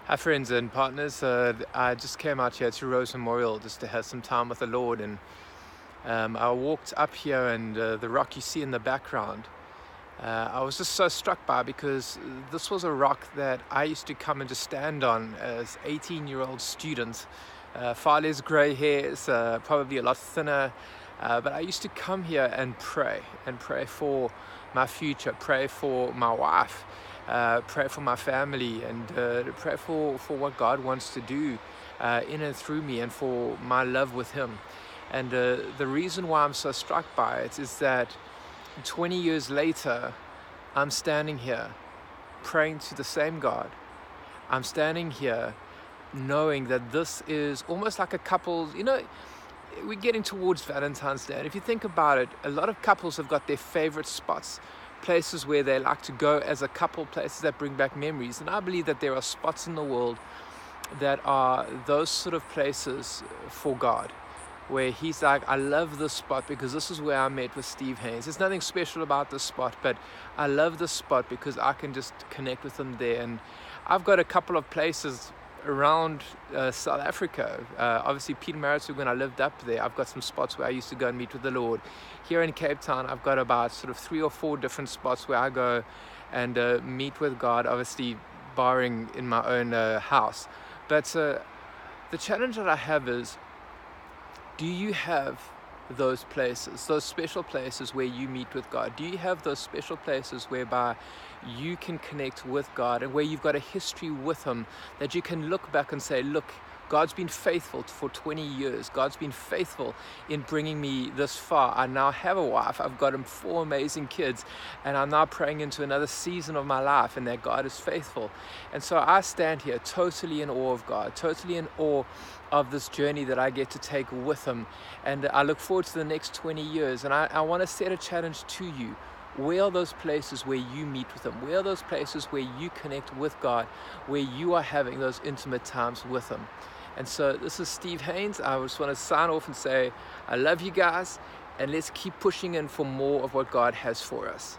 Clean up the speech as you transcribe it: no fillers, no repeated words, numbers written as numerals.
Hi friends and partners, I just came out here to Rose Memorial just to have some time with the Lord, and I walked up here, and the rock you see in the background, I was just so struck by, because this was a rock that I used to come and just stand on as 18-year-old student, far less grey hairs, probably a lot thinner, but I used to come here and pray for my future, pray for my wife, pray for my family, and pray for what God wants to do in and through me, and for my love with Him. And the reason why I'm so struck by it is that 20 years later, I'm standing here praying to the same God. I'm standing here knowing that this is almost like a couple's, we're getting towards Valentine's Day. And if you think about it, a lot of couples have got their favorite spots, places where they like to go as a couple, places that bring back memories. And I believe that there are spots in the world that are those sort of places for God, where He's like, I love this spot because this is where I met with Steve Haynes. There's nothing special about this spot, but I love this spot because I can just connect with Him there. And I've got a couple of places around South Africa. Obviously, Pietermaritzburg, when I lived up there, I've got some spots where I used to go and meet with the Lord. Here in Cape Town, I've got about sort of 3 or 4 different spots where I go and meet with God, obviously barring in my own house. But the challenge that I have is, do you have those places, those special places where you meet with God? Do you have those special places whereby you can connect with God, and where you've got a history with Him that you can look back and say, look, God's been faithful for 20 years. God's been faithful in bringing me this far. I now have a wife. I've got 4 amazing kids, and I'm now praying into another season of my life, and that God is faithful. And so I stand here totally in awe of God, totally in awe of this journey that I get to take with Him. And I look forward to the next 20 years. And I want to set a challenge to you. Where are those places where you meet with Him? Where are those places where you connect with God, where you are having those intimate times with Him? And so this is Steve Haynes. I just want to sign off and say, I love you guys, and let's keep pushing in for more of what God has for us.